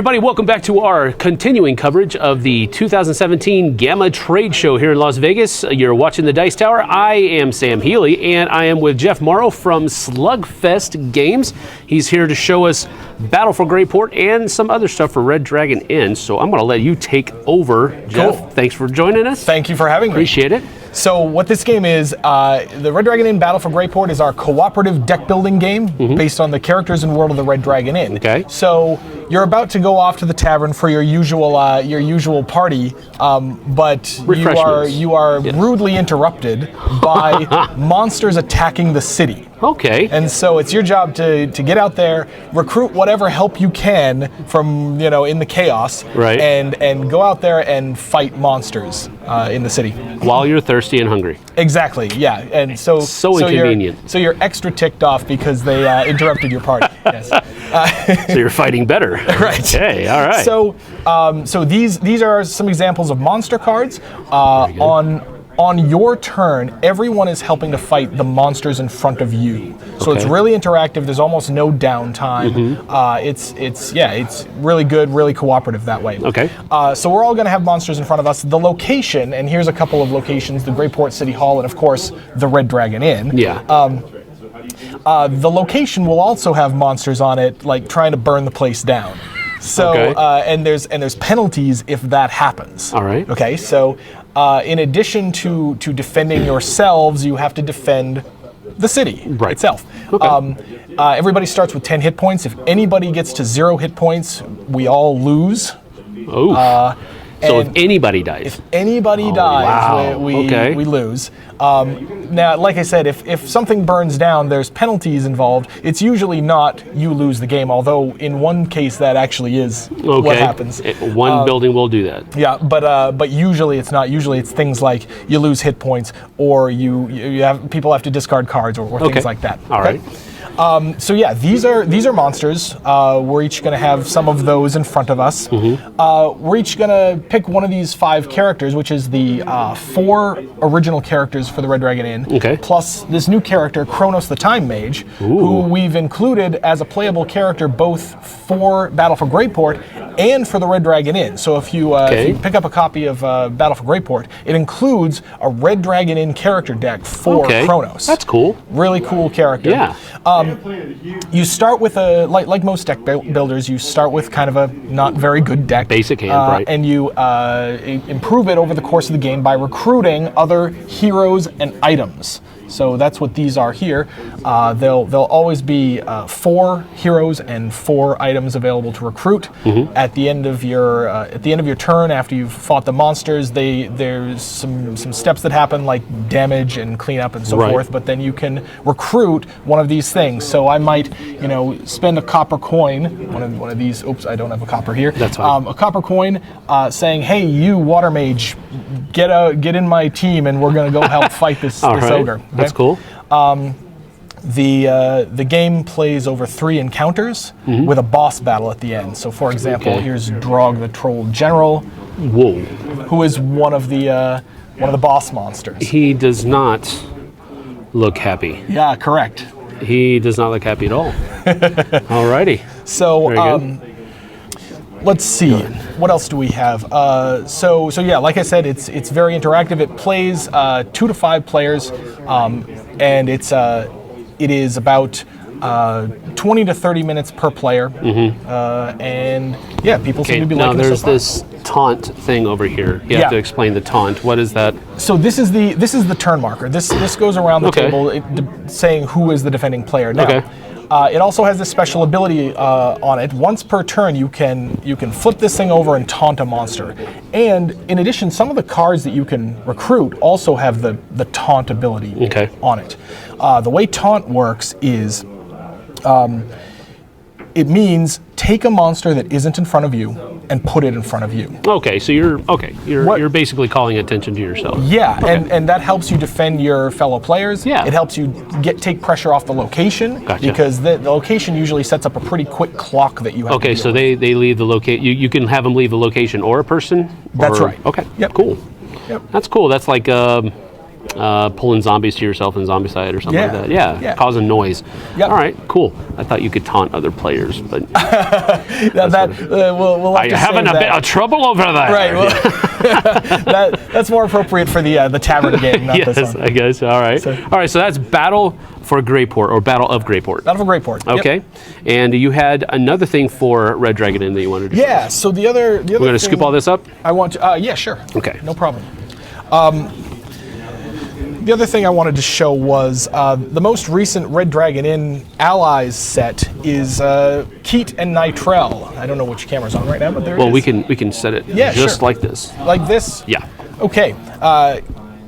everybody, welcome back to our continuing coverage of the 2017 GAMA Trade Show here in Las Vegas. You're watching the Dice Tower. I am Sam Healey, and I am with Jeff Morrow from Slugfest Games. He's here to show us Battle for Greyport and some other stuff for Red Dragon Inn. So I'm going to let you take over, Jeff. Cool. Thanks for joining us. Thank you for having me. Appreciate it. So what this game is, the Red Dragon Inn Battle for Greyport is our cooperative deck building game based on the characters and world of the Red Dragon Inn. Okay. So you're about to go off to the tavern for your usual party, but you are rudely interrupted by monsters attacking the city. Okay. And so it's your job to get out there, recruit whatever help you can from in the chaos, right? And go out there and fight monsters in the city while you're thirsty and hungry. Exactly. Yeah. And so inconvenient. So you're extra ticked off because they interrupted your party. Yes. So you're fighting better. Right. Okay. All right. So these are some examples of monster cards. On your turn, everyone is helping to fight the monsters in front of you. So it's really interactive. There's almost no downtime. It's really good, really cooperative that way. Okay. So we're all going to have monsters in front of us. The location, and here's a couple of locations: the Greyport City Hall, and of course the Red Dragon Inn. Yeah. The location will also have monsters on it, like trying to burn the place down. So and there's penalties if that happens. All right. Okay. So in addition to defending yourselves, you have to defend the city itself. Okay. Everybody starts with 10 hit points. If anybody gets to 0 hit points, we all lose. Oh. So if anybody dies? If anybody dies, we lose. Now, like I said, if something burns down, there's penalties involved. It's usually not you lose the game, although in one case that actually is what happens. One building will do that. Yeah, but usually it's not. Usually it's things like you lose hit points, or people have to discard cards, or things like that. All right. So yeah, these are monsters. We're each going to have some of those in front of us. We're each going to pick one of these 5 characters, which is the 4 original characters for the Red Dragon Inn, plus this new character, Kronos the Time Mage, who we've included as a playable character both for Battle for Greyport and for the Red Dragon Inn. So if you pick up a copy of Battle for Greyport, it includes a Red Dragon Inn character deck for Kronos. That's cool. Really cool character. Yeah. You start with like most deck builders, you start with kind of a not very good deck. Basic hand, right. And you improve it over the course of the game by recruiting other heroes and items. So that's what these are here. There'll always be 4 heroes and 4 items available to recruit. At the end of your turn, after you've fought the monsters, there's some steps that happen, like damage and cleanup and so forth. But then you can recruit one of these things. So I might spend a copper coin, one of these. Oops, I don't have a copper here. That's fine. A copper coin, saying, "Hey, you water mage, get in my team, and we're gonna go help fight this ogre." Okay? That's cool. The game plays over 3 encounters with a boss battle at the end. So, for example, here's Drog the Troll General, who is one of the boss monsters. He does not look happy. Yeah, correct. He does not look happy at all. Alrighty. So, let's see. What else do we have? So yeah, like I said, it's very interactive. It plays 2 to 5 players, and it is about 20 to 30 minutes per player. And yeah, people seem to be liking it. Now there's this taunt thing over here. You have to explain the taunt. What is that? So this is the turn marker. This goes around the table saying who is the defending player. Now, it also has this special ability on it. Once per turn, you can flip this thing over and taunt a monster. And in addition, some of the cards that you can recruit also have the taunt ability on it. The way taunt works is it means take a monster that isn't in front of you and put it in front of you. Okay, so you're basically calling attention to yourself. Yeah, and that helps you defend your fellow players. Yeah. It helps you take pressure off the location because the location usually sets up a pretty quick clock that you have to deal so with. they leave the location. You can have them leave the location or a person? That's right. Okay, Yep. Cool. Yep. That's cool. That's like pulling zombies to yourself in Zombicide or something like that. Yeah, causing noise. Yep. All right, cool. I thought you could taunt other players, but we'll have to having a bit of trouble over there. Right. Well, that's more appropriate for the tavern game, not this Yes, one. I guess. All right. So that's Battle for Greyport, or Battle of Greyport. Battle for Greyport. Okay. Yep. And you had another thing for Red Dragon Inn that you wanted to show us. So the other We're going to scoop all this up? I want to. Yeah, sure. Okay. No problem. The other thing I wanted to show was the most recent Red Dragon Inn Allies set is Keet and Nitrel. I don't know which camera's on right now, but there it is. Well, we can set it just like this. Like this? Yeah. Okay.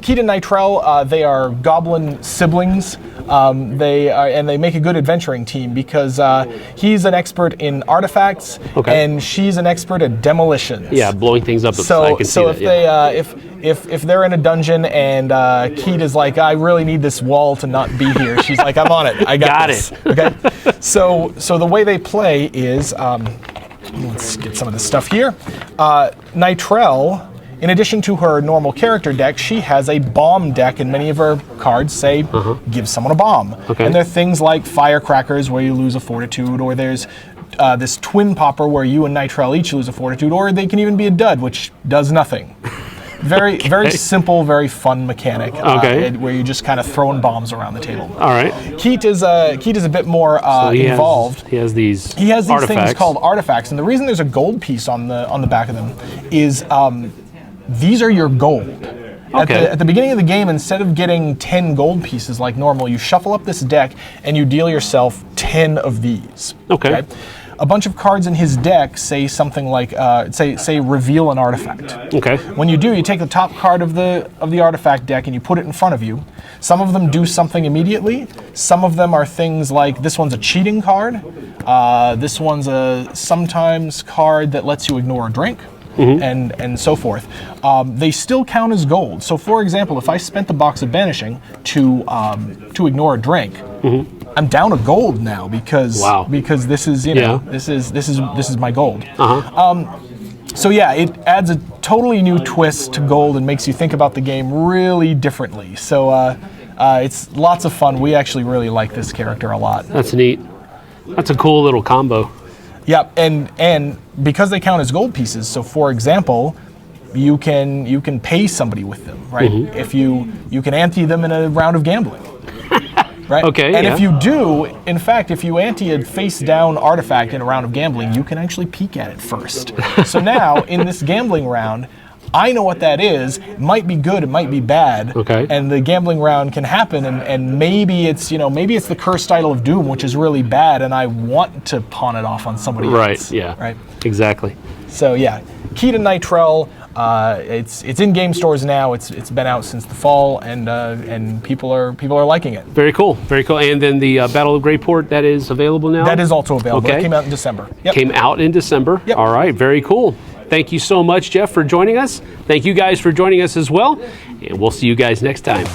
Keet and Nitrel, they are goblin siblings. They make a good adventuring team because he's an expert in artifacts, and she's an expert at demolitions. Yeah, blowing things up. So if they're in a dungeon and Keet is like, I really need this wall to not be here, she's like, I'm on it. I got this. Okay. So the way they play is, let's get some of this stuff here. Nitrel, in addition to her normal character deck, she has a bomb deck, and many of her cards say, give someone a bomb. And there are things like firecrackers, where you lose a fortitude, or there's this twin popper, where you and Nitrel each lose a fortitude, or they can even be a dud, which does nothing. Very simple, very fun mechanic, where you're just kind of throwing bombs around the table. All right. Keet is a bit more involved. He has these artifacts. Things called artifacts, and the reason there's a gold piece on the back of them is these are your gold. At the beginning of the game, instead of getting 10 gold pieces like normal, you shuffle up this deck and you deal yourself 10 of these. Okay. A bunch of cards in his deck say something like, say reveal an artifact. Okay. When you do, you take the top card of the artifact deck and you put it in front of you. Some of them do something immediately. Some of them are things like, this one's a cheating card. This one's a sometimes card that lets you ignore a drink. And so forth. They still count as gold. So, for example, if I spent the box of banishing to ignore a drink, I'm down a gold now because this is this is my gold. So yeah, it adds a totally new twist to gold and makes you think about the game really differently. So it's lots of fun. We actually really like this character a lot. That's neat. That's a cool little combo. Yep, and because they count as gold pieces, so for example, you can pay somebody with them, right? If you can ante them in a round of gambling, right? And if you do, in fact, if you ante a face-down artifact in a round of gambling, you can actually peek at it first. So now, in this gambling round, I know what that is. It might be good, it might be bad. And the gambling round can happen, and maybe it's the Cursed Idol of Doom, which is really bad, and I want to pawn it off on somebody else. Right. Exactly. So yeah, Keet and Nitrel. It's in game stores now. It's been out since the fall, and people are liking it. Very cool. Very cool. And then the Battle of Greyport, that is available now? That is also available. It came out in December. Came out in December. All right. Very cool. Thank you so much, Jeff, for joining us. Thank you guys for joining us as well. And we'll see you guys next time.